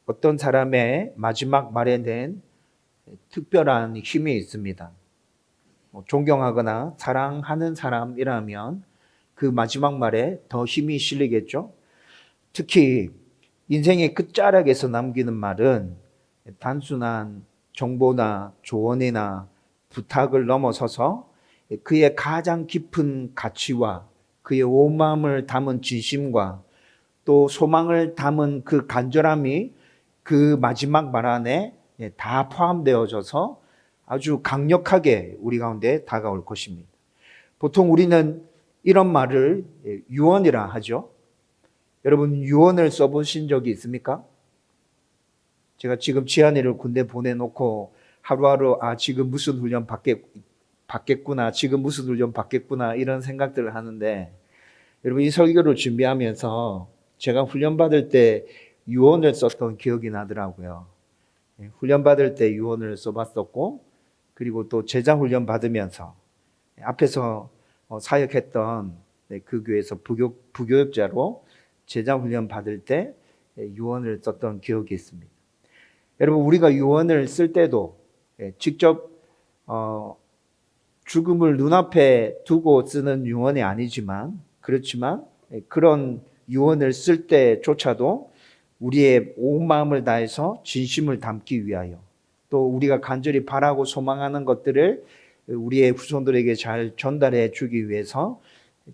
어떤 사람의 마지막 말에는 특별한 힘이 있습니다. 존경하거나 사랑하는 사람이라면 그 마지막 말에 더 힘이 실리겠죠. 특히 인생의 끝자락에서 남기는 말은 단순한 정보나 조언이나 부탁을 넘어서서 그의 가장 깊은 가치와 그의 온 마음을 담은 진심과 또 소망을 담은 그 간절함이 그 마지막 말 안에 다 포함되어져서 아주 강력하게 우리 가운데 다가올 것입니다. 보통 우리는 이런 말을 유언이라 하죠. 여러분, 유언을 써보신 적이 있습니까? 제가 지금 지한이를 군대 보내놓고 하루하루 지금 무슨 훈련 받겠구나, 지금 무슨 훈련 받겠구나 이런 생각들을 하는데, 여러분, 이 설교를 준비하면서 제가 훈련 받을 때 유언을 썼던 기억이 나더라고요. 훈련 받을 때 유언을 써봤었고, 그리고 또 제자 훈련 받으면서 앞에서 사역했던 그 교회에서 부교육자로 제자 훈련 받을 때 유언을 썼던 기억이 있습니다. 여러분, 우리가 유언을 쓸 때도 직접 죽음을 눈앞에 두고 쓰는 유언이 아니지만, 그렇지만 그런 유언을 쓸 때조차도 우리의 온 마음을 다해서 진심을 담기 위하여, 또 우리가 간절히 바라고 소망하는 것들을 우리의 후손들에게 잘 전달해 주기 위해서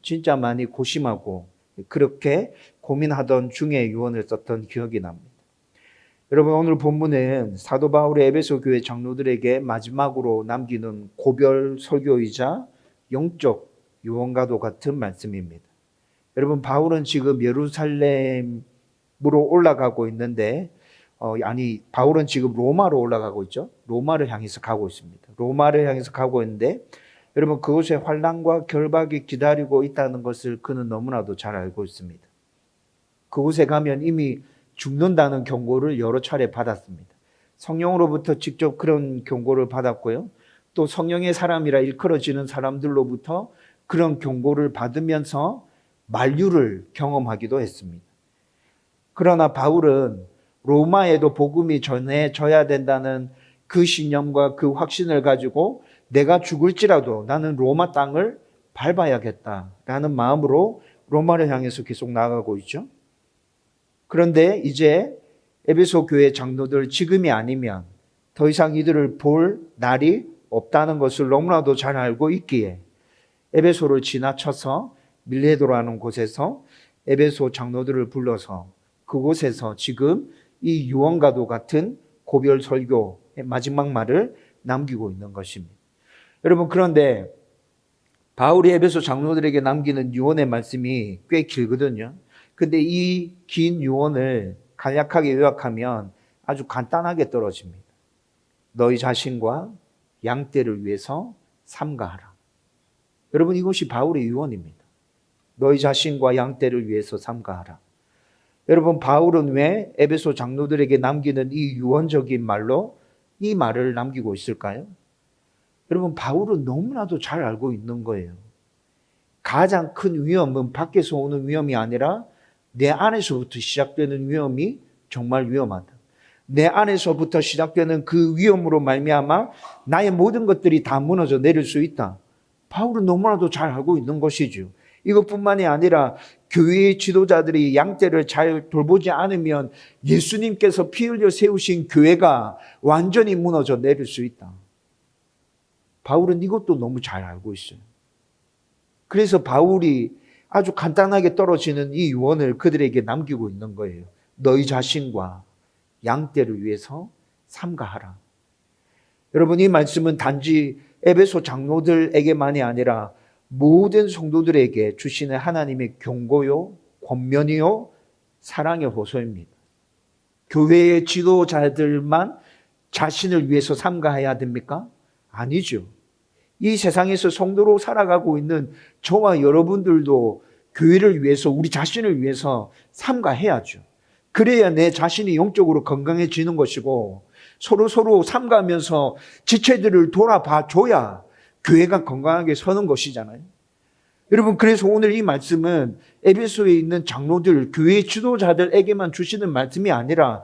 진짜 많이 고심하고 그렇게 고민하던 중에 유언을 썼던 기억이 납니다. 여러분, 오늘 본문은 사도 바울의 에베소 교회 장로들에게 마지막으로 남기는 고별 설교이자 영적 유언과도 같은 말씀입니다. 여러분, 바울은 지금 예루살렘으로 올라가고 있는데, 바울은 지금 로마로 올라가고 있죠. 로마를 향해서 가고 있습니다. 로마를 향해서 가고 있는데, 여러분, 그곳에 환난과 결박이 기다리고 있다는 것을 그는 너무나도 잘 알고 있습니다. 그곳에 가면 이미 죽는다는 경고를 여러 차례 받았습니다. 성령으로부터 직접 그런 경고를 받았고요. 또 성령의 사람이라 일컬어지는 사람들로부터 그런 경고를 받으면서 만류를 경험하기도 했습니다. 그러나 바울은 로마에도 복음이 전해져야 된다는 그 신념과 그 확신을 가지고 내가 죽을지라도 나는 로마 땅을 밟아야겠다라는 마음으로 로마를 향해서 계속 나아가고 있죠. 그런데 이제 에베소 교회 장로들 지금이 아니면 더 이상 이들을 볼 날이 없다는 것을 너무나도 잘 알고 있기에 에베소를 지나쳐서 밀레도라는 곳에서 에베소 장로들을 불러서 그곳에서 지금 이 유언과도 같은 고별 설교의 마지막 말을 남기고 있는 것입니다. 여러분, 그런데 바울이 에베소 장로들에게 남기는 유언의 말씀이 꽤 길거든요. 근데 이 긴 유언을 간략하게 요약하면 아주 간단하게 떨어집니다. 너희 자신과 양떼를 위해서 삼가하라. 여러분, 이것이 바울의 유언입니다. 너희 자신과 양떼를 위해서 삼가하라. 여러분, 바울은 왜 에베소 장로들에게 남기는 이 유언적인 말로 이 말을 남기고 있을까요? 여러분, 바울은 너무나도 잘 알고 있는 거예요. 가장 큰 위험은 밖에서 오는 위험이 아니라 내 안에서부터 시작되는 위험이 정말 위험하다. 내 안에서부터 시작되는 그 위험으로 말미암아 나의 모든 것들이 다 무너져 내릴 수 있다. 바울은 너무나도 잘 알고 있는 것이죠. 이것뿐만이 아니라 교회의 지도자들이 양떼를 잘 돌보지 않으면 예수님께서 피 흘려 세우신 교회가 완전히 무너져 내릴 수 있다. 바울은 이것도 너무 잘 알고 있어요. 그래서 바울이 아주 간단하게 떨어지는 이 유언을 그들에게 남기고 있는 거예요. 너희 자신과 양떼를 위해서 삼가하라. 여러분, 이 말씀은 단지 에베소 장로들에게만이 아니라 모든 성도들에게 주시는 하나님의 경고요, 권면이요, 사랑의 호소입니다. 교회의 지도자들만 자신을 위해서 삼가해야 됩니까? 아니죠. 이 세상에서 성도로 살아가고 있는 저와 여러분들도 교회를 위해서, 우리 자신을 위해서 삼가해야죠. 그래야 내 자신이 영적으로 건강해지는 것이고 서로 삼가하면서 지체들을 돌아봐 줘야 교회가 건강하게 서는 것이잖아요. 여러분, 그래서 오늘 이 말씀은 에베소에 있는 장로들, 교회 지도자들에게만 주시는 말씀이 아니라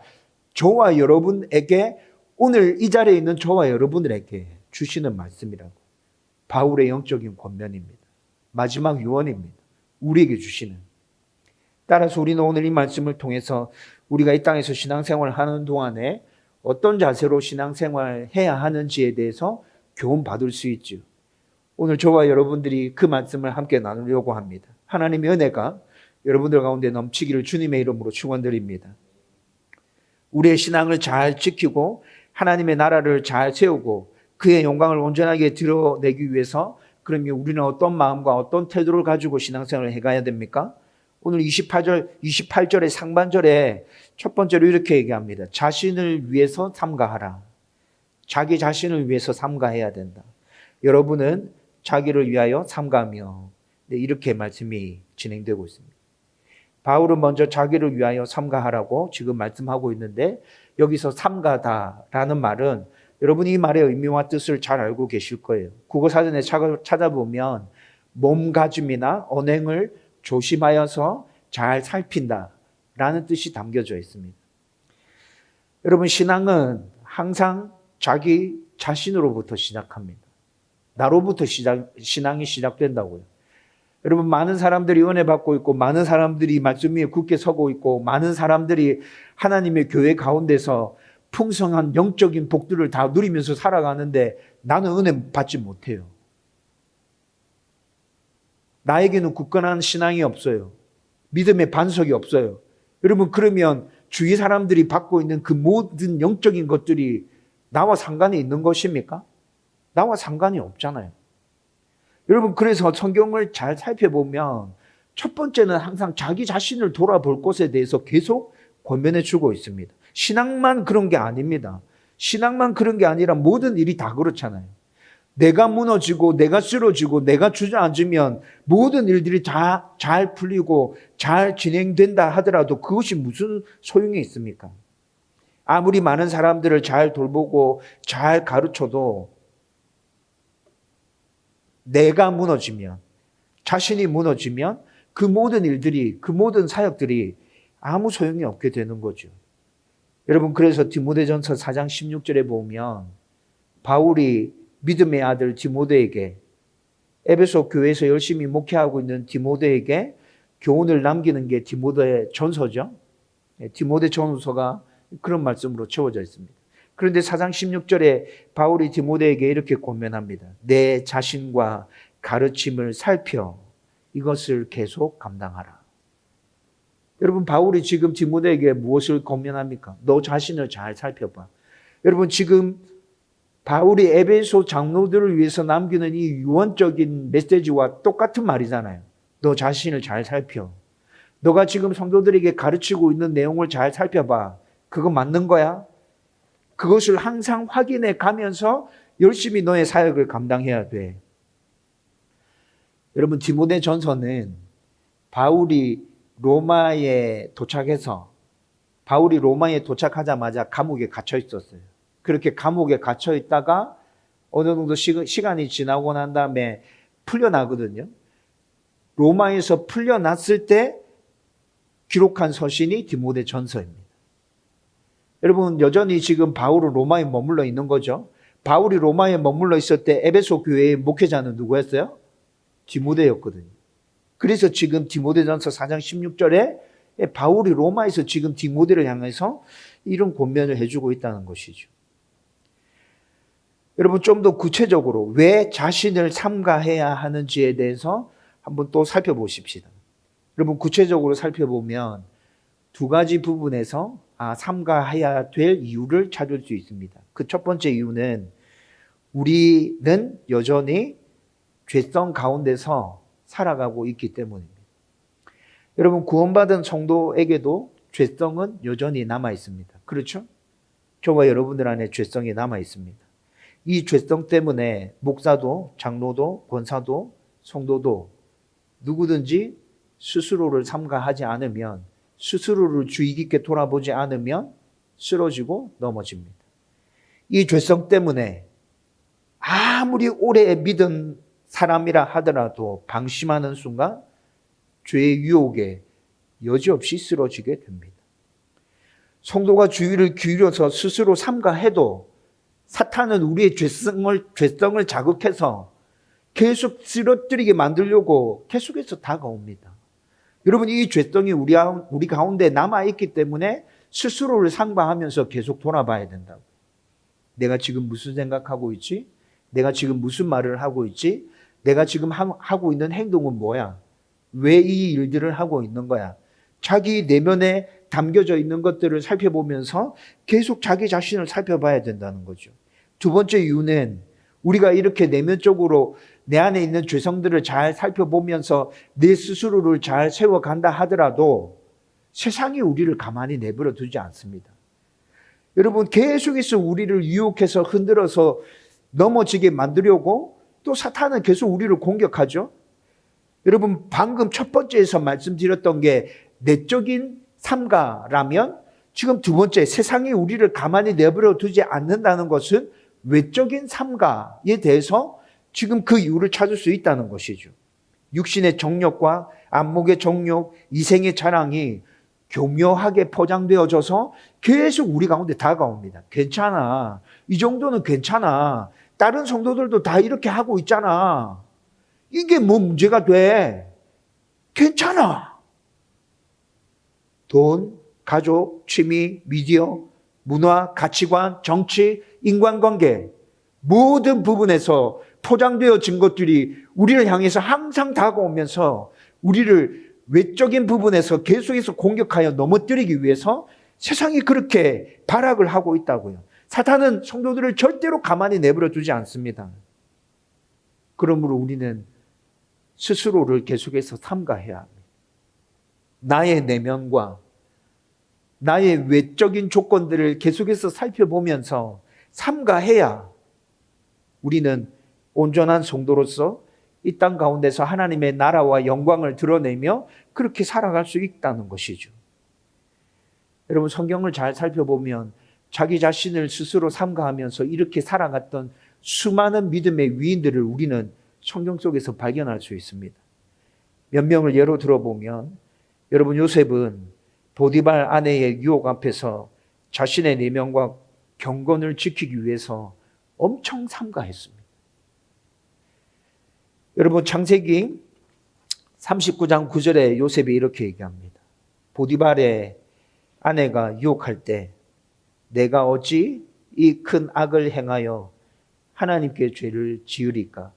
저와 여러분에게, 오늘 이 자리에 있는 저와 여러분들에게 주시는 말씀이라고. 바울의 영적인 권면입니다. 마지막 유언입니다. 우리에게 주시는. 따라서 우리는 오늘 이 말씀을 통해서 우리가 이 땅에서 신앙생활을 하는 동안에 어떤 자세로 신앙생활을 해야 하는지에 대해서 교훈 받을 수 있죠. 오늘 저와 여러분들이 그 말씀을 함께 나누려고 합니다. 하나님의 은혜가 여러분들 가운데 넘치기를 주님의 이름으로 축원드립니다. 우리의 신앙을 잘 지키고 하나님의 나라를 잘 세우고 그의 영광을 온전하게 드러내기 위해서, 그러면 우리는 어떤 마음과 어떤 태도를 가지고 신앙생활을 해가야 됩니까? 오늘 28절의 상반절에 첫 번째로 이렇게 얘기합니다. 자신을 위해서 삼가하라. 자기 자신을 위해서 삼가해야 된다. 여러분은 자기를 위하여 삼가하며, 이렇게 말씀이 진행되고 있습니다. 바울은 먼저 자기를 위하여 삼가하라고 지금 말씀하고 있는데, 여기서 삼가다라는 말은 여러분이 이 말의 의미와 뜻을 잘 알고 계실 거예요. 국어사전에 찾아보면 몸가짐이나 언행을 조심하여서 잘 살핀다 라는 뜻이 담겨져 있습니다. 여러분, 신앙은 항상 자기 자신으로부터 시작합니다. 나로부터 신앙이 시작된다고요. 여러분, 많은 사람들이 은혜 받고 있고, 많은 사람들이 말씀 위에 굳게 서고 있고, 많은 사람들이 하나님의 교회 가운데서 풍성한 영적인 복들을 다 누리면서 살아가는데 나는 은혜 받지 못해요. 나에게는 굳건한 신앙이 없어요. 믿음의 반석이 없어요. 여러분, 그러면 주위 사람들이 받고 있는 그 모든 영적인 것들이 나와 상관이 있는 것입니까? 나와 상관이 없잖아요. 여러분, 그래서 성경을 잘 살펴보면 첫 번째는 항상 자기 자신을 돌아볼 것에 대해서 계속 권면해 주고 있습니다. 신앙만 그런 게 아닙니다. 신앙만 그런 게 아니라 모든 일이 다 그렇잖아요. 내가 무너지고 내가 쓰러지고 내가 주저앉으면 모든 일들이 다 잘 풀리고 잘 진행된다 하더라도 그것이 무슨 소용이 있습니까? 아무리 많은 사람들을 잘 돌보고 잘 가르쳐도 내가 무너지면, 자신이 무너지면 그 모든 일들이, 그 모든 사역들이 아무 소용이 없게 되는 거죠. 여러분, 그래서 디모데전서 4장 16절에 보면 바울이 믿음의 아들 디모데에게, 에베소 교회에서 열심히 목회하고 있는 디모데에게 교훈을 남기는 게 디모데 전서죠. 디모데 전서가 그런 말씀으로 채워져 있습니다. 그런데 4장 16절에 바울이 디모데에게 이렇게 권면합니다. 내 자신과 가르침을 살펴 이것을 계속 감당하라. 여러분, 바울이 지금 디모데에게 무엇을 권면합니까? 너 자신을 잘 살펴봐. 여러분, 지금 바울이 에베소 장로들을 위해서 남기는 이 유언적인 메시지와 똑같은 말이잖아요. 너 자신을 잘 살펴. 너가 지금 성도들에게 가르치고 있는 내용을 잘 살펴봐. 그거 맞는 거야? 그것을 항상 확인해 가면서 열심히 너의 사역을 감당해야 돼. 여러분, 디모데 전서는 바울이 로마에 도착하자마자 감옥에 갇혀 있었어요. 그렇게 감옥에 갇혀 있다가 어느 정도 시간이 지나고 난 다음에 풀려나거든요. 로마에서 풀려났을 때 기록한 서신이 디모데 전서입니다. 여러분, 여전히 지금 바울은 로마에 머물러 있는 거죠. 바울이 로마에 머물러 있을 때 에베소 교회의 목회자는 누구였어요? 디모데였거든요. 그래서 지금 디모데전서 4장 16절에 바울이 로마에서 지금 디모데를 향해서 이런 권면을 해주고 있다는 것이죠. 여러분, 좀 더 구체적으로 왜 자신을 삼가해야 하는지에 대해서 한번 또 살펴보십시다. 여러분, 구체적으로 살펴보면 두 가지 부분에서 삼가해야 될 이유를 찾을 수 있습니다. 그 첫 번째 이유는 우리는 여전히 죄성 가운데서 살아가고 있기 때문입니다. 여러분, 구원받은 성도에게도 죄성은 여전히 남아 있습니다. 그렇죠? 저와 여러분들 안에 죄성이 남아 있습니다. 이 죄성 때문에 목사도, 장로도, 권사도, 성도도 누구든지 스스로를 삼가하지 않으면, 스스로를 주의 깊게 돌아보지 않으면 쓰러지고 넘어집니다. 이 죄성 때문에 아무리 오래 믿은 사람이라 하더라도 방심하는 순간 죄의 유혹에 여지없이 쓰러지게 됩니다. 성도가 주의를 기울여서 스스로 삼가해도 사탄은 우리의 죄성을 자극해서 계속 쓰러뜨리게 만들려고 계속해서 다가옵니다. 여러분, 이 죄성이 우리 가운데 남아있기 때문에 스스로를 상방하면서 계속 돌아봐야 된다고. 내가 지금 무슨 생각하고 있지? 내가 지금 무슨 말을 하고 있지? 내가 지금 하고 있는 행동은 뭐야? 왜 이 일들을 하고 있는 거야? 자기 내면에 담겨져 있는 것들을 살펴보면서 계속 자기 자신을 살펴봐야 된다는 거죠. 두 번째 이유는 우리가 이렇게 내면적으로 내 안에 있는 죄성들을 잘 살펴보면서 내 스스로를 잘 세워간다 하더라도 세상이 우리를 가만히 내버려 두지 않습니다. 여러분, 계속해서 우리를 유혹해서 흔들어서 넘어지게 만들려고 또 사탄은 계속 우리를 공격하죠. 여러분, 방금 첫 번째에서 말씀드렸던 게 내적인 삼가라면 지금 두 번째, 세상이 우리를 가만히 내버려 두지 않는다는 것은 외적인 삼가에 대해서 지금 그 이유를 찾을 수 있다는 것이죠. 육신의 정욕과 안목의 정욕, 이생의 자랑이 교묘하게 포장되어져서 계속 우리 가운데 다가옵니다. 괜찮아. 이 정도는 괜찮아. 다른 성도들도 다 이렇게 하고 있잖아. 이게 뭐 문제가 돼? 괜찮아. 돈, 가족, 취미, 미디어, 문화, 가치관, 정치, 인간관계 모든 부분에서 포장되어진 것들이 우리를 향해서 항상 다가오면서 우리를 외적인 부분에서 계속해서 공격하여 넘어뜨리기 위해서 세상이 그렇게 발악을 하고 있다고요. 사탄은 성도들을 절대로 가만히 내버려 두지 않습니다. 그러므로 우리는 스스로를 계속해서 삼가해야 합니다. 나의 내면과 나의 외적인 조건들을 계속해서 살펴보면서 삼가해야 우리는 온전한 성도로서 이 땅 가운데서 하나님의 나라와 영광을 드러내며 그렇게 살아갈 수 있다는 것이죠. 여러분, 성경을 잘 살펴보면 자기 자신을 스스로 삼가하면서 이렇게 살아갔던 수많은 믿음의 위인들을 우리는 성경 속에서 발견할 수 있습니다. 몇 명을 예로 들어보면, 여러분, 요셉은 보디발 아내의 유혹 앞에서 자신의 내면과 경건을 지키기 위해서 엄청 삼가했습니다. 여러분, 창세기 39장 9절에 요셉이 이렇게 얘기합니다. 보디발의 아내가 유혹할 때 내가 어찌 이 큰 악을 행하여 하나님께 죄를 지으리까?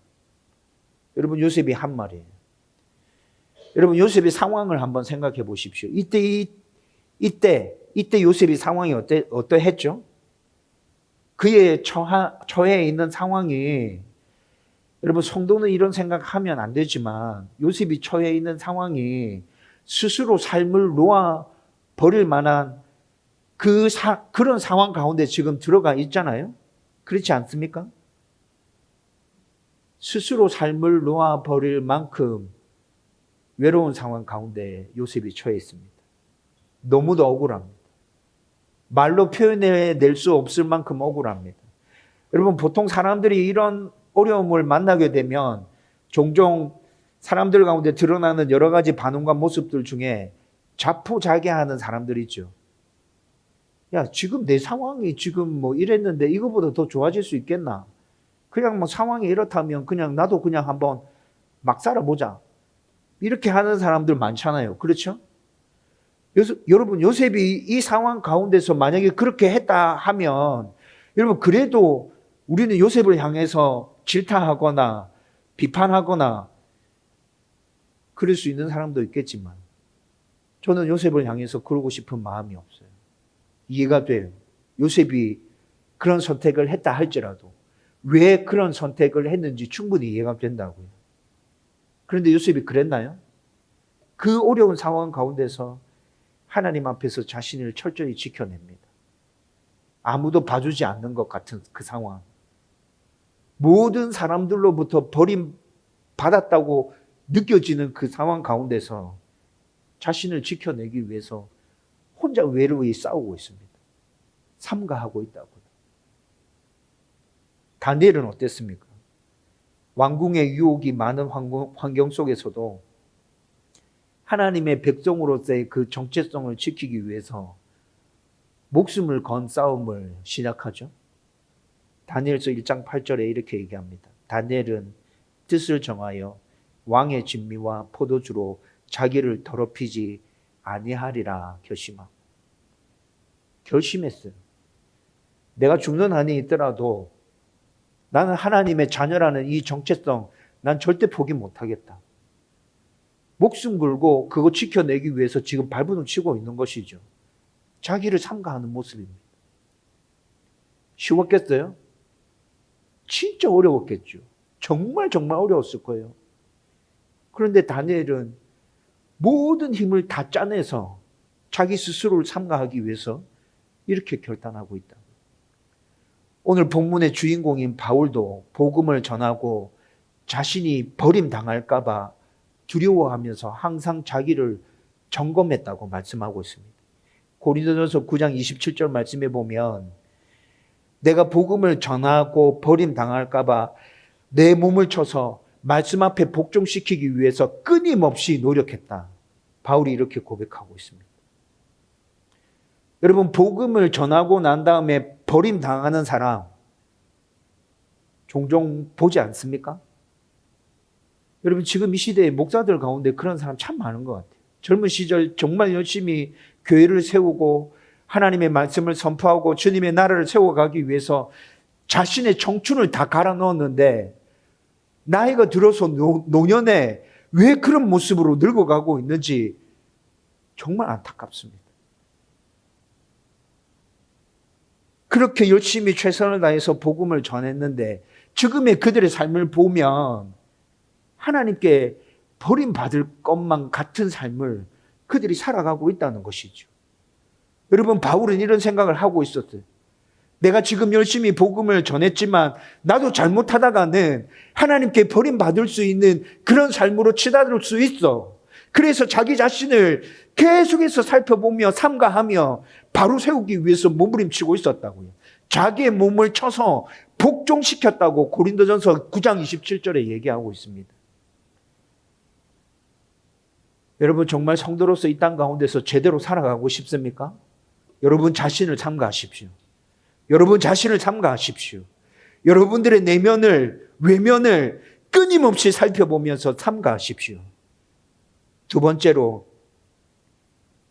여러분, 요셉이 한 말이에요. 여러분, 요셉의 상황을 한번 생각해 보십시오. 이때 요셉의 상황이 어떠했죠? 그의 처해 있는 상황이, 여러분, 성도는 이런 생각하면 안 되지만 요셉이 처해 있는 상황이 스스로 삶을 놓아 버릴 만한 그런 상황 가운데 지금 들어가 있잖아요. 그렇지 않습니까? 스스로 삶을 놓아 버릴 만큼 외로운 상황 가운데 요셉이 처해 있습니다. 너무도 억울합니다. 말로 표현해낼 수 없을 만큼 억울합니다. 여러분, 보통 사람들이 이런 어려움을 만나게 되면 종종 사람들 가운데 드러나는 여러 가지 반응과 모습들 중에 자포자기하는 사람들이 있죠. 야, 지금 내 상황이 지금 뭐 이랬는데 이거보다 더 좋아질 수 있겠나? 그냥 뭐 상황이 이렇다면 그냥 나도 그냥 한번 막 살아보자. 이렇게 하는 사람들 많잖아요. 그렇죠? 여러분, 요셉이 이 상황 가운데서 만약에 그렇게 했다 하면, 여러분, 그래도 우리는 요셉을 향해서 질타하거나 비판하거나 그럴 수 있는 사람도 있겠지만, 저는 요셉을 향해서 그러고 싶은 마음이 없어요. 이해가 돼요. 요셉이 그런 선택을 했다 할지라도 왜 그런 선택을 했는지 충분히 이해가 된다고요. 그런데 요셉이 그랬나요? 그 어려운 상황 가운데서 하나님 앞에서 자신을 철저히 지켜냅니다. 아무도 봐주지 않는 것 같은 그 상황. 모든 사람들로부터 버림받았다고 느껴지는 그 상황 가운데서 자신을 지켜내기 위해서 혼자 외로이 싸우고 있습니다. 삼가하고 있다고요. 다니엘은 어땠습니까? 왕궁의 유혹이 많은 환경 속에서도 하나님의 백성으로서의 그 정체성을 지키기 위해서 목숨을 건 싸움을 시작하죠. 다니엘서 1장 8절에 이렇게 얘기합니다. 다니엘은 뜻을 정하여 왕의 진미와 포도주로 자기를 더럽히지 아니하리라 결심했어요. 내가 죽는 한이 있더라도 나는 하나님의 자녀라는 이 정체성 난 절대 포기 못하겠다. 목숨 걸고 그거 지켜내기 위해서 지금 발버둥 치고 있는 것이죠. 자기를 삼가하는 모습입니다. 쉬웠겠어요? 진짜 어려웠겠죠. 정말 어려웠을 거예요. 그런데 다니엘은 모든 힘을 다 짜내서 자기 스스로를 삼가하기 위해서 이렇게 결단하고 있다. 오늘 본문의 주인공인 바울도 복음을 전하고 자신이 버림당할까 봐 두려워하면서 항상 자기를 점검했다고 말씀하고 있습니다. 고린도전서 9장 27절 말씀에 보면 내가 복음을 전하고 버림당할까 봐 내 몸을 쳐서 말씀 앞에 복종시키기 위해서 끊임없이 노력했다. 바울이 이렇게 고백하고 있습니다. 여러분, 복음을 전하고 난 다음에 버림당하는 사람 종종 보지 않습니까? 여러분, 지금 이 시대에 목사들 가운데 그런 사람 참 많은 것 같아요. 젊은 시절 정말 열심히 교회를 세우고 하나님의 말씀을 선포하고 주님의 나라를 세워가기 위해서 자신의 청춘을 다 갈아 넣었는데 나이가 들어서 노년에 왜 그런 모습으로 늙어가고 있는지 정말 안타깝습니다. 그렇게 열심히 최선을 다해서 복음을 전했는데 지금의 그들의 삶을 보면 하나님께 버림받을 것만 같은 삶을 그들이 살아가고 있다는 것이죠. 여러분, 바울은 이런 생각을 하고 있었어요. 내가 지금 열심히 복음을 전했지만 나도 잘못하다가는 하나님께 버림받을 수 있는 그런 삶으로 치닫을 수 있어. 그래서 자기 자신을 계속해서 살펴보며 삼가하며 바로 세우기 위해서 몸부림치고 있었다고요. 자기의 몸을 쳐서 복종시켰다고 고린도전서 9장 27절에 얘기하고 있습니다. 여러분, 정말 성도로서 이 땅 가운데서 제대로 살아가고 싶습니까? 여러분 자신을 삼가하십시오. 여러분 자신을 삼가하십시오. 여러분들의 내면을, 외면을 끊임없이 살펴보면서 삼가하십시오. 두 번째로,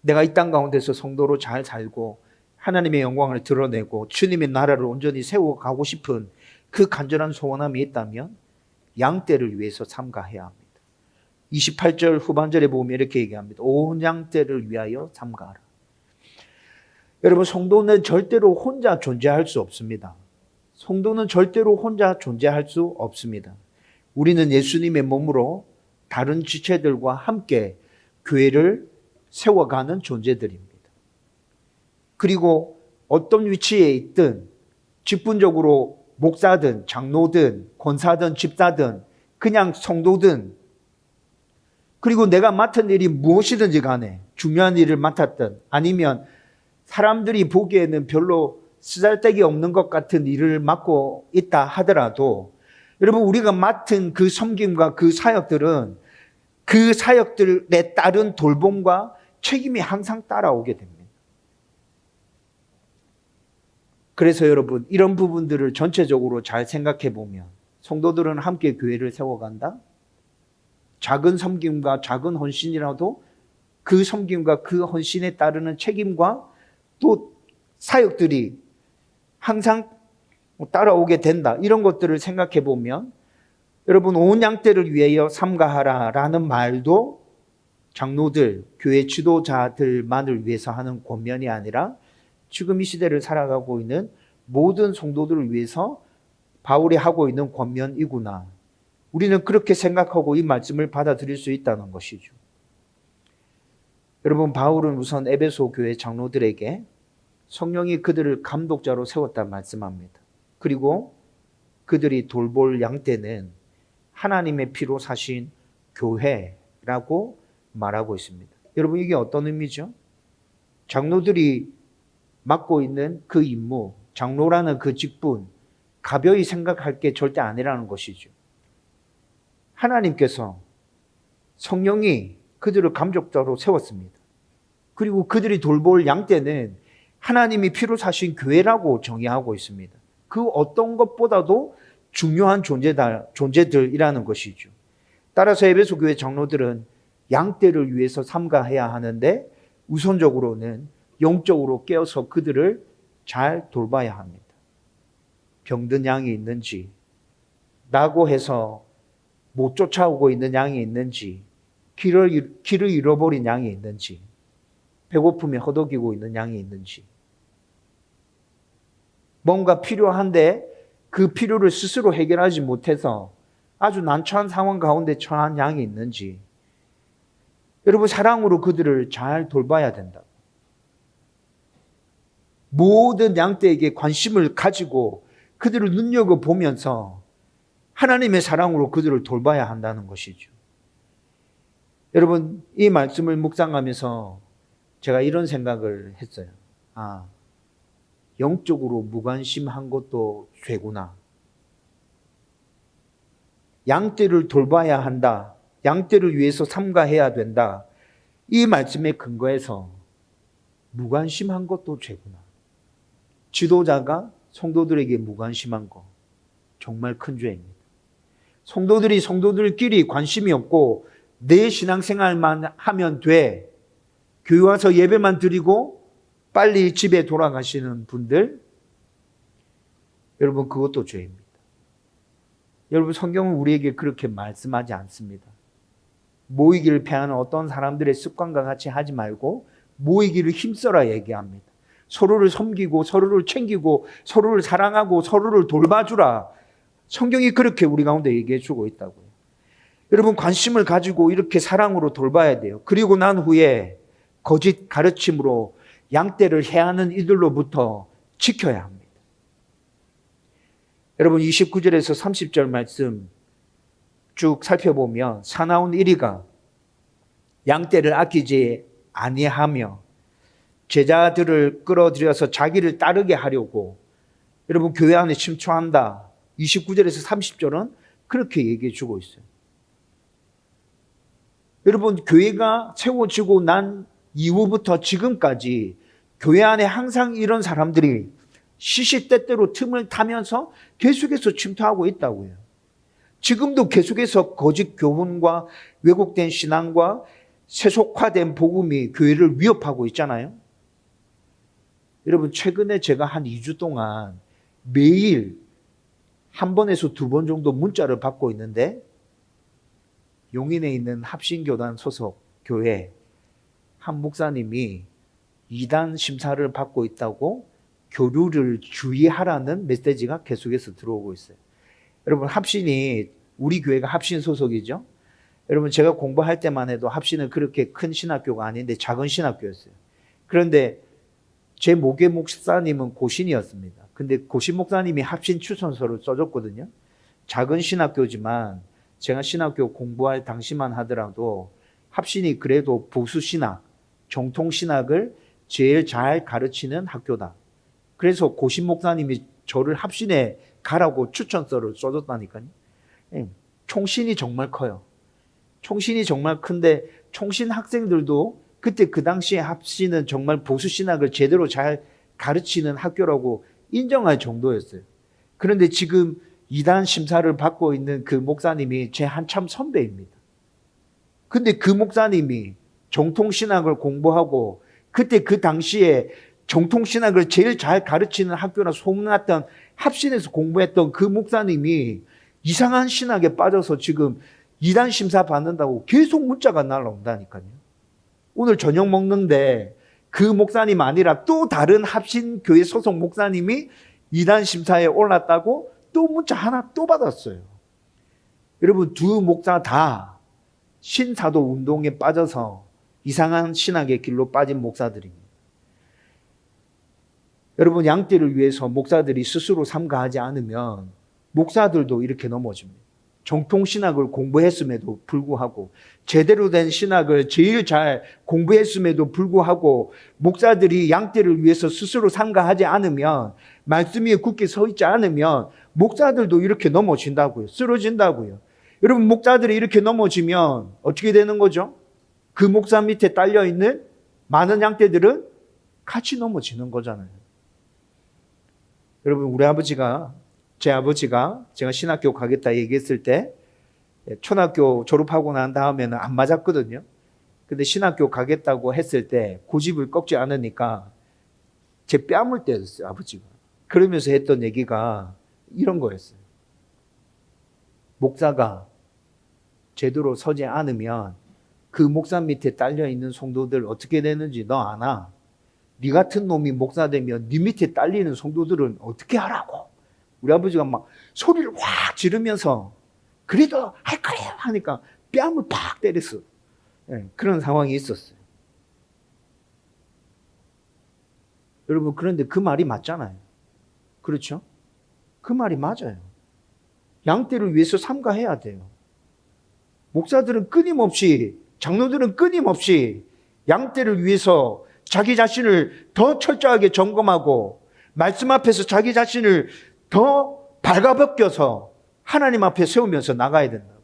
내가 이 땅 가운데서 성도로 잘 살고 하나님의 영광을 드러내고 주님의 나라를 온전히 세워가고 싶은 그 간절한 소원함이 있다면 양떼를 위해서 삼가해야 합니다. 28절 후반절에 보면 이렇게 얘기합니다. 온 양떼를 위하여 삼가하라. 여러분, 성도는 절대로 혼자 존재할 수 없습니다. 성도는 절대로 혼자 존재할 수 없습니다. 우리는 예수님의 몸으로 다른 지체들과 함께 교회를 세워가는 존재들입니다. 그리고 어떤 위치에 있든 직분적으로 목사든 장로든 권사든 집사든 그냥 성도든 그리고 내가 맡은 일이 무엇이든지 간에 중요한 일을 맡았든 아니면 사람들이 보기에는 별로 쓰잘데기 없는 것 같은 일을 맡고 있다 하더라도 여러분, 우리가 맡은 그 섬김과 그 사역들은 그 사역들에 따른 돌봄과 책임이 항상 따라오게 됩니다. 그래서 여러분, 이런 부분들을 전체적으로 잘 생각해 보면 성도들은 함께 교회를 세워간다. 작은 섬김과 작은 헌신이라도 그 섬김과 그 헌신에 따르는 책임과 또 사역들이 항상 따라오게 된다. 이런 것들을 생각해 보면 여러분, 온 양떼를 위하여 삼가하라 라는 말도 장로들, 교회 지도자들만을 위해서 하는 권면이 아니라 지금 이 시대를 살아가고 있는 모든 성도들을 위해서 바울이 하고 있는 권면이구나. 우리는 그렇게 생각하고 이 말씀을 받아들일 수 있다는 것이죠. 여러분, 바울은 우선 에베소 교회 장로들에게 성령이 그들을 감독자로 세웠다 말씀합니다. 그리고 그들이 돌볼 양떼는 하나님의 피로 사신 교회라고 말하고 있습니다. 여러분, 이게 어떤 의미죠? 장로들이 맡고 있는 그 임무, 장로라는 그 직분, 가벼이 생각할 게 절대 아니라는 것이죠. 하나님께서 성령이 그들을 감독자로 세웠습니다. 그리고 그들이 돌볼 양떼는 하나님이 피로 사신 교회라고 정의하고 있습니다. 그 어떤 것보다도 중요한 존재들이라는 것이죠. 따라서 에베소 교회 장로들은 양떼를 위해서 삼가해야 하는데 우선적으로는 영적으로 깨어서 그들을 잘 돌봐야 합니다. 병든 양이 있는지, 나고 해서 못 쫓아오고 있는 양이 있는지, 길을 잃어버린 양이 있는지, 배고픔에 허덕이고 있는 양이 있는지, 뭔가 필요한데 그 필요를 스스로 해결하지 못해서 아주 난처한 상황 가운데 처한 양이 있는지, 여러분 사랑으로 그들을 잘 돌봐야 된다. 모든 양떼에게 관심을 가지고 그들을 눈여겨보면서 하나님의 사랑으로 그들을 돌봐야 한다는 것이죠. 여러분 이 말씀을 묵상하면서 제가 이런 생각을 했어요. 영적으로 무관심한 것도 죄구나. 양떼를 돌봐야 한다. 양떼를 위해서 삼가해야 된다. 이 말씀에 근거해서 무관심한 것도 죄구나. 지도자가 성도들에게 무관심한 거 정말 큰 죄입니다. 성도들이 성도들끼리 관심이 없고 내 신앙생활만 하면 돼. 교회 와서 예배만 드리고 빨리 집에 돌아가시는 분들, 여러분 그것도 죄입니다. 여러분 성경은 우리에게 그렇게 말씀하지 않습니다. 모이기를 패하는 어떤 사람들의 습관과 같이 하지 말고 모이기를 힘써라 얘기합니다. 서로를 섬기고 서로를 챙기고 서로를 사랑하고 서로를 돌봐주라. 성경이 그렇게 우리 가운데 얘기해 주고 있다고요. 여러분 관심을 가지고 이렇게 사랑으로 돌봐야 돼요. 그리고 난 후에 거짓 가르침으로 양떼를 해하는 이들로부터 지켜야 합니다. 여러분 29절에서 30절 말씀 쭉 살펴보면 사나운 이리가 양떼를 아끼지 아니하며 제자들을 끌어들여서 자기를 따르게 하려고 여러분 교회 안에 침투한다. 29절에서 30절은 그렇게 얘기해 주고 있어요. 여러분 교회가 세워지고 난 이후부터 지금까지 교회 안에 항상 이런 사람들이 시시때때로 틈을 타면서 계속해서 침투하고 있다고요. 지금도 계속해서 거짓 교훈과 왜곡된 신앙과 세속화된 복음이 교회를 위협하고 있잖아요. 여러분 최근에 제가 한 2주 동안 매일 한 번에서 2번 정도 문자를 받고 있는데 용인에 있는 합신교단 소속 교회 한 목사님이 이단 심사를 받고 있다고 교류를 주의하라는 메시지가 계속해서 들어오고 있어요. 여러분 합신이 우리 교회가 합신 소속이죠. 여러분 제가 공부할 때만 해도 합신은 그렇게 큰 신학교가 아닌데 작은 신학교였어요. 그런데 제 모계 목사님은 고신이었습니다. 근데 고신 목사님이 합신 추천서를 써줬거든요. 작은 신학교지만 제가 신학교 공부할 당시만 하더라도 합신이 그래도 보수신학, 정통신학을 제일 잘 가르치는 학교다. 그래서 고신 목사님이 저를 합신에 가라고 추천서를 써줬다니까요. 총신이 정말 커요. 총신이 정말 큰데 총신 학생들도 그때 그 당시에 합신은 정말 보수신학을 제대로 잘 가르치는 학교라고 인정할 정도였어요. 그런데 지금 이단 심사를 받고 있는 그 목사님이 제 한참 선배입니다. 근데 그 목사님이 정통신학을 공부하고 그때 그 당시에 정통신학을 제일 잘 가르치는 학교나 소문났던 합신에서 공부했던 그 목사님이 이상한 신학에 빠져서 지금 이단 심사 받는다고 계속 문자가 날라온다니까요. 오늘 저녁 먹는데 그 목사님 아니라 또 다른 합신교회 소속 목사님이 이단 심사에 올랐다고 또 문자 하나 또 받았어요. 여러분 두 목사 다 신사도 운동에 빠져서 이상한 신학의 길로 빠진 목사들입니다. 여러분 양떼를 위해서 목사들이 스스로 삼가하지 않으면 목사들도 이렇게 넘어집니다. 정통신학을 공부했음에도 불구하고 제대로 된 신학을 제일 잘 공부했음에도 불구하고 목사들이 양떼를 위해서 스스로 삼가하지 않으면 말씀 위에 굳게 서 있지 않으면 목사들도 이렇게 넘어진다고요. 쓰러진다고요. 여러분 목사들이 이렇게 넘어지면 어떻게 되는 거죠? 그 목사 밑에 딸려있는 많은 양떼들은 같이 넘어지는 거잖아요. 여러분, 제 아버지가 제가 신학교 가겠다 얘기했을 때 초등학교 졸업하고 난 다음에는 안 맞았거든요. 근데 신학교 가겠다고 했을 때 고집을 꺾지 않으니까 제 뺨을 때렸어요, 아버지가. 그러면서 했던 얘기가 이런 거였어요. 목사가 제대로 서지 않으면 그 목사 밑에 딸려있는 성도들 어떻게 되는지 너 아나? 네 같은 놈이 목사 되면 네 밑에 딸리는 성도들은 어떻게 하라고? 우리 아버지가 막 소리를 확 지르면서 그래도 할 거예요 하니까 뺨을 팍 때렸어. 네, 그런 상황이 있었어요. 여러분, 그런데 그 말이 맞잖아요. 그렇죠? 그 말이 맞아요. 양떼를 위해서 삼가해야 돼요. 목사들은 끊임없이, 장로들은 끊임없이 양떼를 위해서 자기 자신을 더 철저하게 점검하고 말씀 앞에서 자기 자신을 더 발가벗겨서 하나님 앞에 세우면서 나가야 된다고.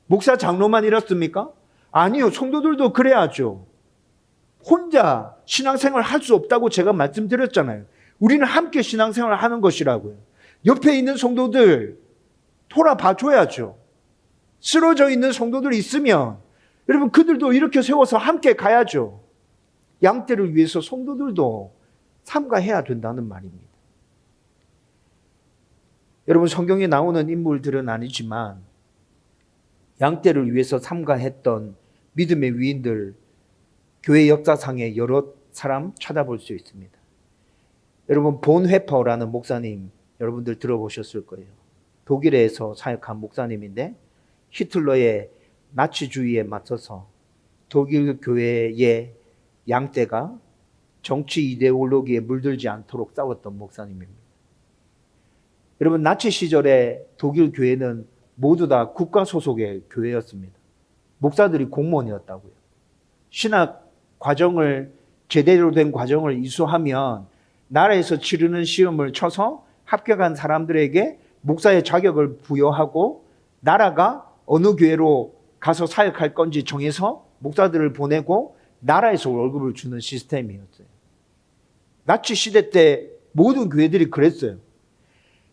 목사 장로만 이렇습니까? 아니요. 성도들도 그래야죠. 혼자 신앙생활 할 수 없다고 제가 말씀드렸잖아요. 우리는 함께 신앙생활 하는 것이라고요. 옆에 있는 성도들 돌아봐 줘야죠. 쓰러져 있는 성도들이 있으면 여러분 그들도 이렇게 세워서 함께 가야죠. 양떼를 위해서 성도들도 삼가해야 된다는 말입니다. 여러분, 성경에 나오는 인물들은 아니지만 양떼를 위해서 삼가했던 믿음의 위인들, 교회 역사상에 여러 사람 찾아볼 수 있습니다. 여러분, 본회퍼라는 목사님 여러분들 들어보셨을 거예요. 독일에서 사역한 목사님인데 히틀러의 나치주의에 맞서서 독일 교회의 양떼가 정치 이데올로기에 물들지 않도록 싸웠던 목사님입니다. 여러분, 나치 시절에 독일 교회는 모두 다 국가 소속의 교회였습니다. 목사들이 공무원이었다고요. 신학 과정을, 제대로 된 과정을 이수하면 나라에서 치르는 시험을 쳐서 합격한 사람들에게 목사의 자격을 부여하고 나라가 어느 교회로 가서 사역할 건지 정해서 목사들을 보내고 나라에서 월급을 주는 시스템이었어요. 나치 시대 때 모든 교회들이 그랬어요.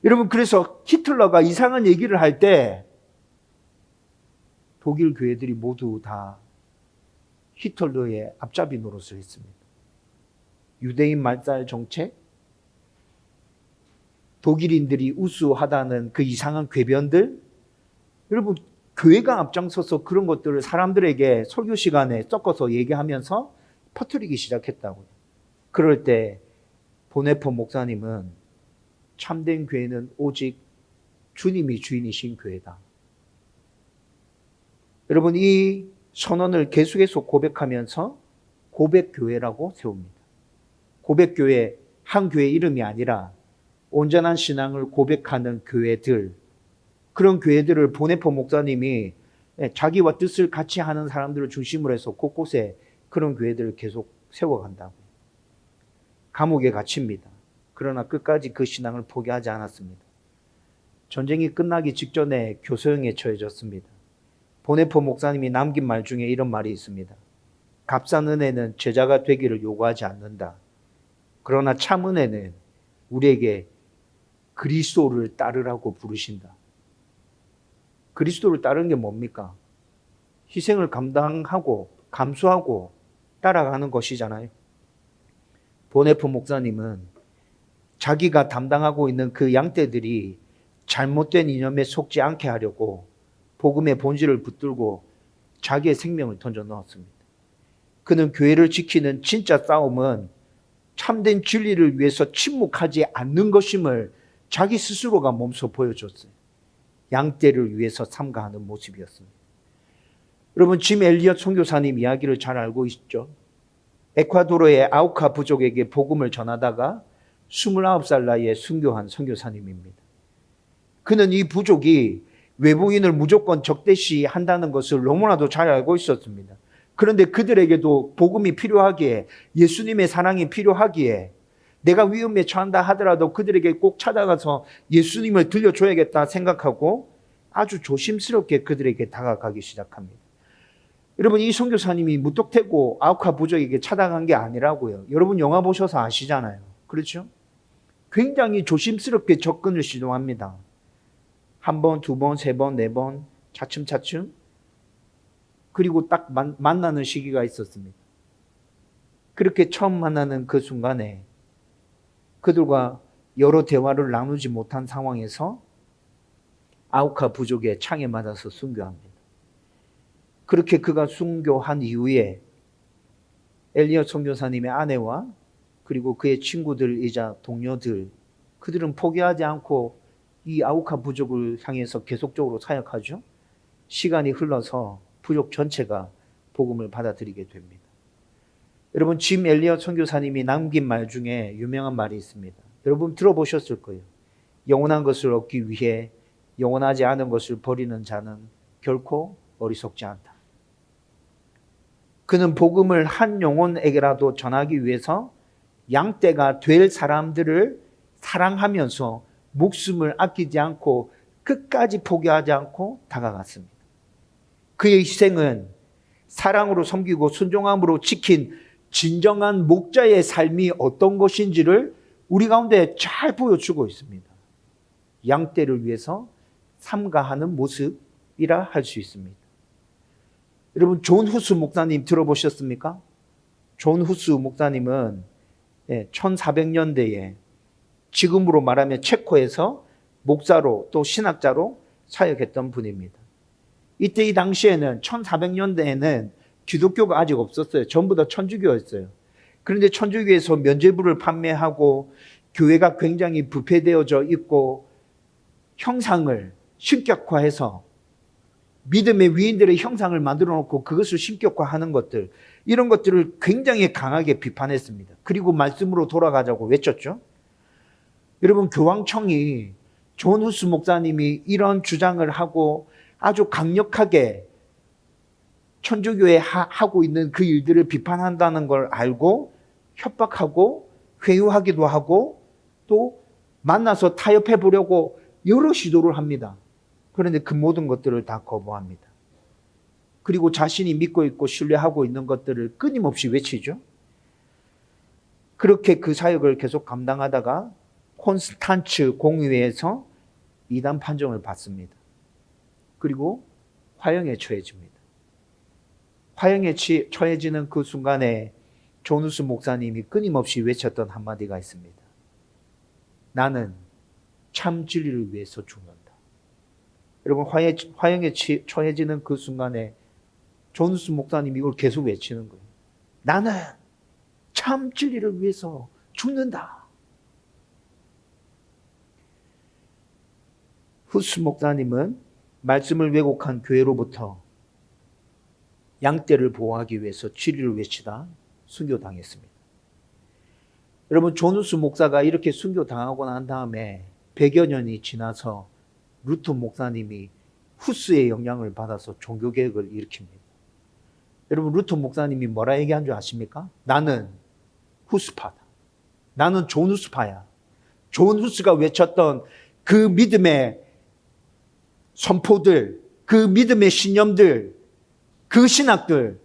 여러분, 그래서 히틀러가 이상한 얘기를 할 때 독일 교회들이 모두 다 히틀러의 앞잡이 노릇을 했습니다. 유대인 말살 정책, 독일인들이 우수하다는 그 이상한 궤변들, 여러분 교회가 앞장서서 그런 것들을 사람들에게 설교 시간에 섞어서 얘기하면서 퍼뜨리기 시작했다고요. 그럴 때 보네포 목사님은 참된 교회는 오직 주님이 주인이신 교회다. 여러분, 이 선언을 계속해서 고백하면서 고백교회라고 세웁니다. 고백교회, 한 교회 이름이 아니라 온전한 신앙을 고백하는 교회들, 그런 교회들을 보네포 목사님이 자기와 뜻을 같이 하는 사람들을 중심으로 해서 곳곳에 그런 교회들을 계속 세워간다고요. 감옥에 갇힙니다. 그러나 끝까지 그 신앙을 포기하지 않았습니다. 전쟁이 끝나기 직전에 교소형에 처해졌습니다. 보네포 목사님이 남긴 말 중에 이런 말이 있습니다. 값싼 은혜는 제자가 되기를 요구하지 않는다. 그러나 참 은혜는 우리에게 그리스도를 따르라고 부르신다. 그리스도를 따르는 게 뭡니까? 희생을 감당하고 감수하고 따라가는 것이잖아요. 보네포 목사님은 자기가 담당하고 있는 그 양떼들이 잘못된 이념에 속지 않게 하려고 복음의 본질을 붙들고 자기의 생명을 던져 넣었습니다. 그는 교회를 지키는 진짜 싸움은 참된 진리를 위해서 침묵하지 않는 것임을 자기 스스로가 몸소 보여줬어요. 양떼를 위해서 삼가하는 모습이었습니다. 여러분, 짐 엘리엇 선교사님 이야기를 잘 알고 있죠? 에콰도르의 아우카 부족에게 복음을 전하다가 29살 나이에 순교한 선교사님입니다. 그는 이 부족이 외부인을 무조건 적대시한다는 것을 너무나도 잘 알고 있었습니다. 그런데 그들에게도 복음이 필요하기에, 예수님의 사랑이 필요하기에 내가 위험에 처한다 하더라도 그들에게 꼭 찾아가서 예수님을 들려줘야겠다 생각하고 아주 조심스럽게 그들에게 다가가기 시작합니다. 여러분, 이 선교사님이 무턱대고 아우카 부족에게 찾아간 게 아니라고요. 여러분 영화 보셔서 아시잖아요. 그렇죠? 굉장히 조심스럽게 접근을 시도합니다. 한 번, 두 번, 세 번, 네 번, 차츰차츰. 그리고 딱 만나는 시기가 있었습니다. 그렇게 처음 만나는 그 순간에 그들과 여러 대화를 나누지 못한 상황에서 아우카 부족의 창에 맞아서 순교합니다. 그렇게 그가 순교한 이후에 엘리엇 선교사님의 아내와 그리고 그의 친구들이자 동료들, 그들은 포기하지 않고 이 아우카 부족을 향해서 계속적으로 사역하죠. 시간이 흘러서 부족 전체가 복음을 받아들이게 됩니다. 여러분, 짐 엘리엇 선교사님이 남긴 말 중에 유명한 말이 있습니다. 여러분 들어보셨을 거예요. 영원한 것을 얻기 위해 영원하지 않은 것을 버리는 자는 결코 어리석지 않다. 그는 복음을 한 영혼에게라도 전하기 위해서 양떼가 될 사람들을 사랑하면서 목숨을 아끼지 않고 끝까지 포기하지 않고 다가갔습니다. 그의 희생은 사랑으로 섬기고 순종함으로 지킨 진정한 목자의 삶이 어떤 것인지를 우리 가운데 잘 보여주고 있습니다. 양떼를 위해서 삼가하는 모습이라 할 수 있습니다. 여러분, 존 후스 목사님 들어보셨습니까? 존 후스 목사님은 1400년대에 지금으로 말하면 체코에서 목사로 또 신학자로 사역했던 분입니다. 이때 이 당시에는 1400년대에는 기독교가 아직 없었어요. 전부 다 천주교였어요. 그런데 천주교에서 면죄부를 판매하고 교회가 굉장히 부패되어져 있고 형상을 신격화해서 믿음의 위인들의 형상을 만들어 놓고 그것을 신격화하는 것들, 이런 것들을 굉장히 강하게 비판했습니다. 그리고 말씀으로 돌아가자고 외쳤죠. 여러분, 교황청이 존 후스 목사님이 이런 주장을 하고 아주 강력하게 천주교에 하고 있는 그 일들을 비판한다는 걸 알고 협박하고 회유하기도 하고 또 만나서 타협해 보려고 여러 시도를 합니다. 그런데 그 모든 것들을 다 거부합니다. 그리고 자신이 믿고 있고 신뢰하고 있는 것들을 끊임없이 외치죠. 그렇게 그 사역을 계속 감당하다가 콘스탄츠 공의회에서 이단 판정을 받습니다. 그리고 화형에 처해집니다. 화형에 처해지는 그 순간에 존 후스 목사님이 끊임없이 외쳤던 한마디가 있습니다. 나는 참 진리를 위해서 죽는다. 여러분, 화형에 처해지는 그 순간에 존 후스 목사님이 이걸 계속 외치는 거예요. 나는 참 진리를 위해서 죽는다. 후스 목사님은 말씀을 왜곡한 교회로부터 양떼를 보호하기 위해서 진리를 외치다 순교당했습니다. 여러분, 존 후스 목사가 이렇게 순교당하고 난 다음에 100여 년이 지나서 루터 목사님이 후스의 영향을 받아서 종교개혁을 일으킵니다. 여러분, 루터 목사님이 뭐라 얘기한 줄 아십니까? 나는 후스파다. 나는 존 후스파야. 존 후스가 외쳤던 그 믿음의 선포들, 그 믿음의 신념들, 그 신학들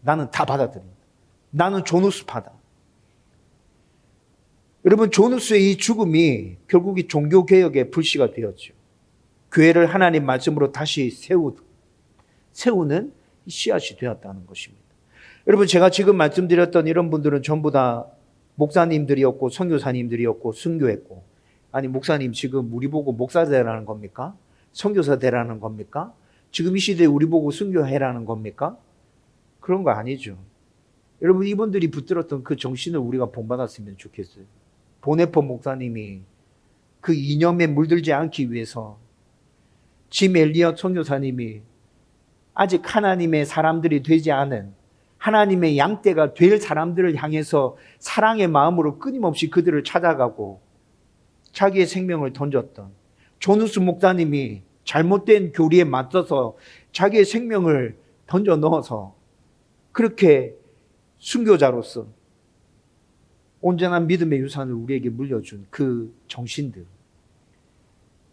나는 다 받아들인다. 나는 존 후스파다. 여러분, 존 후스의 이 죽음이 결국 이 종교개혁의 불씨가 되었죠. 교회를 하나님 말씀으로 다시 세우는 씨앗이 되었다는 것입니다. 여러분, 제가 지금 말씀드렸던 이런 분들은 전부 다 목사님들이었고 선교사님들이었고 순교했고, 아니 목사님 지금 우리 보고 목사 되라는 겁니까? 선교사 되라는 겁니까? 지금 이 시대에 우리 보고 순교해라는 겁니까? 그런 거 아니죠. 여러분, 이분들이 붙들었던 그 정신을 우리가 본받았으면 좋겠어요. 보네포 목사님이 그 이념에 물들지 않기 위해서, 짐 엘리엇 선교사님이 아직 하나님의 사람들이 되지 않은 하나님의 양떼가 될 사람들을 향해서 사랑의 마음으로 끊임없이 그들을 찾아가고 자기의 생명을 던졌던 존 후스 목사님이 잘못된 교리에 맞서서 자기의 생명을 던져 넣어서 그렇게 순교자로서 온전한 믿음의 유산을 우리에게 물려준 그 정신들,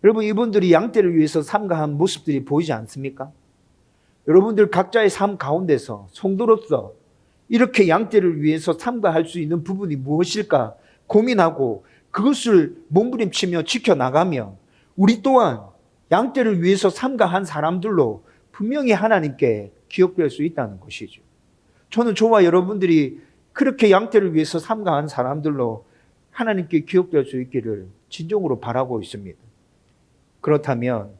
여러분, 이분들이 양떼를 위해서 삼가한 모습들이 보이지 않습니까? 여러분들 각자의 삶 가운데서 성도로서 이렇게 양떼를 위해서 삼가할 수 있는 부분이 무엇일까 고민하고 그것을 몸부림치며 지켜나가며 우리 또한 양떼를 위해서 삼가한 사람들로 분명히 하나님께 기억될 수 있다는 것이죠. 저는 저와 여러분들이 그렇게 양떼를 위해서 삼가한 사람들로 하나님께 기억될 수 있기를 진정으로 바라고 있습니다. 그렇다면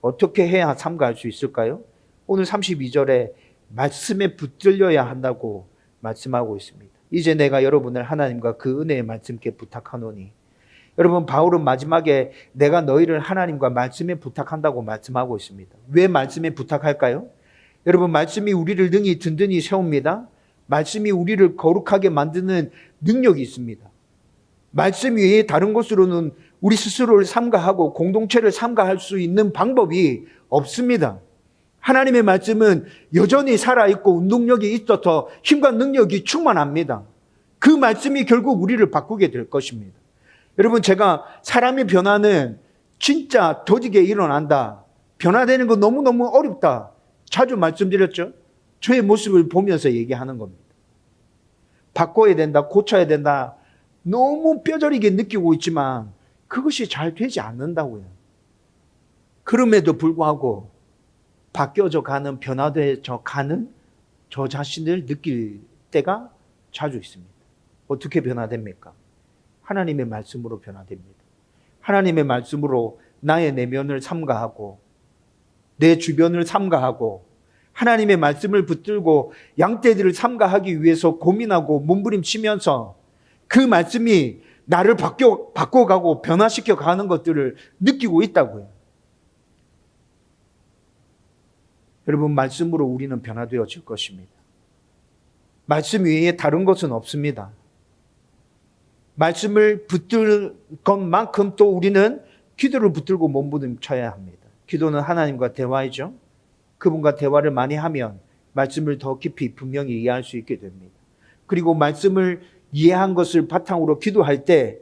어떻게 해야 삼가할 수 있을까요? 오늘 32절에 말씀에 붙들려야 한다고 말씀하고 있습니다. 이제 내가 여러분을 하나님과 그 은혜의 말씀께 부탁하노니, 여러분 바울은 마지막에 내가 너희를 하나님과 말씀에 부탁한다고 말씀하고 있습니다. 왜 말씀에 부탁할까요? 여러분 말씀이 우리를 능히 든든히 세웁니다. 말씀이 우리를 거룩하게 만드는 능력이 있습니다. 말씀 외에 다른 것으로는 우리 스스로를 삼가하고 공동체를 삼가할 수 있는 방법이 없습니다. 하나님의 말씀은 여전히 살아있고 운동력이 있어서 힘과 능력이 충만합니다. 그 말씀이 결국 우리를 바꾸게 될 것입니다. 여러분 제가 사람의 변화는 진짜 더디게 일어난다. 변화되는 거 너무너무 어렵다. 자주 말씀드렸죠. 저의 모습을 보면서 얘기하는 겁니다. 바꿔야 된다. 고쳐야 된다. 너무 뼈저리게 느끼고 있지만 그것이 잘 되지 않는다고요. 그럼에도 불구하고 바뀌어져 가는, 변화되어져 가는 저 자신을 느낄 때가 자주 있습니다. 어떻게 변화됩니까? 하나님의 말씀으로 변화됩니다. 하나님의 말씀으로 나의 내면을 삼가하고 내 주변을 삼가하고 하나님의 말씀을 붙들고 양떼들을 삼가하기 위해서 고민하고 몸부림치면서 그 말씀이 나를 바꿔가고 변화시켜 가는 것들을 느끼고 있다고요. 여러분 말씀으로 우리는 변화되어질 것입니다. 말씀 외에 다른 것은 없습니다. 말씀을 붙들 것만큼 또 우리는 기도를 붙들고 몸부림쳐야 합니다. 기도는 하나님과 대화이죠. 그분과 대화를 많이 하면 말씀을 더 깊이 분명히 이해할 수 있게 됩니다. 그리고 말씀을 이해한 것을 바탕으로 기도할 때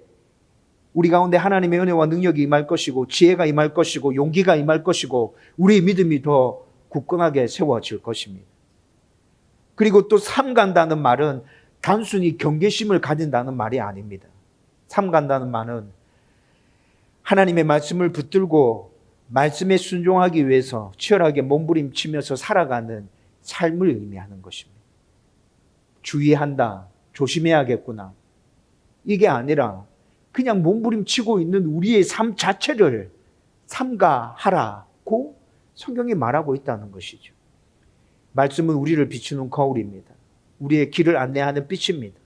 우리 가운데 하나님의 은혜와 능력이 임할 것이고 지혜가 임할 것이고 용기가 임할 것이고 우리의 믿음이 더 굳건하게 세워질 것입니다. 그리고 또 삼간다는 말은 단순히 경계심을 가진다는 말이 아닙니다. 삼간다는 말은 하나님의 말씀을 붙들고 말씀에 순종하기 위해서 치열하게 몸부림치면서 살아가는 삶을 의미하는 것입니다. 주의한다, 조심해야겠구나. 이게 아니라 그냥 몸부림치고 있는 우리의 삶 자체를 삼가하라고 성경이 말하고 있다는 것이죠. 말씀은 우리를 비추는 거울입니다. 우리의 길을 안내하는 빛입니다.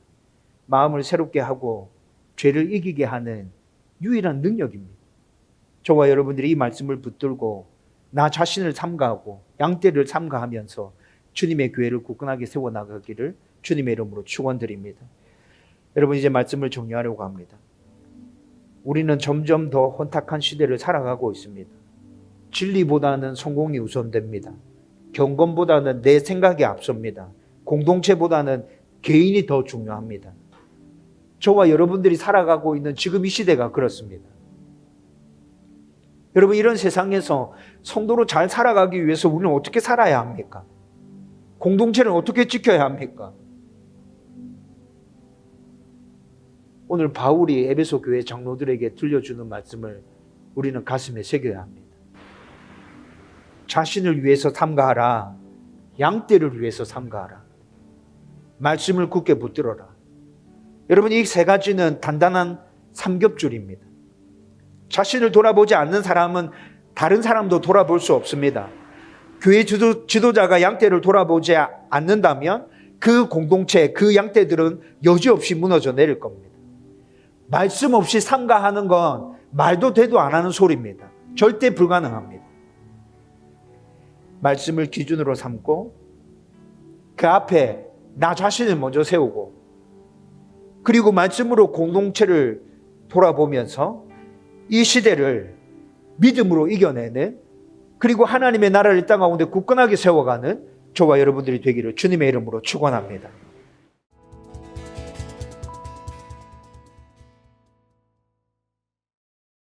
마음을 새롭게 하고 죄를 이기게 하는 유일한 능력입니다. 저와 여러분들이 이 말씀을 붙들고 나 자신을 삼가하고 양떼를 삼가하면서 주님의 교회를 굳건하게 세워나가기를 주님의 이름으로 축원드립니다. 여러분 이제 말씀을 정리하려고 합니다. 우리는 점점 더 혼탁한 시대를 살아가고 있습니다. 진리보다는 성공이 우선됩니다. 경건보다는 내 생각이 앞섭니다. 공동체보다는 개인이 더 중요합니다. 저와 여러분들이 살아가고 있는 지금 이 시대가 그렇습니다. 여러분 이런 세상에서 성도로 잘 살아가기 위해서 우리는 어떻게 살아야 합니까? 공동체를 어떻게 지켜야 합니까? 오늘 바울이 에베소 교회 장로들에게 들려주는 말씀을 우리는 가슴에 새겨야 합니다. 자신을 위해서 삼가하라. 양떼를 위해서 삼가하라. 말씀을 굳게 붙들어라. 여러분 이 세 가지는 단단한 삼겹줄입니다. 자신을 돌아보지 않는 사람은 다른 사람도 돌아볼 수 없습니다. 교회 지도자가 양떼를 돌아보지 않는다면 그 공동체, 그 양떼들은 여지없이 무너져 내릴 겁니다. 말씀 없이 삼가하는 건 말도 되도 안 하는 소리입니다. 절대 불가능합니다. 말씀을 기준으로 삼고 그 앞에 나 자신을 먼저 세우고 그리고 말씀으로 공동체를 돌아보면서 이 시대를 믿음으로 이겨내는 그리고 하나님의 나라를 이 땅 가운데 굳건하게 세워가는 저와 여러분들이 되기를 주님의 이름으로 축원합니다.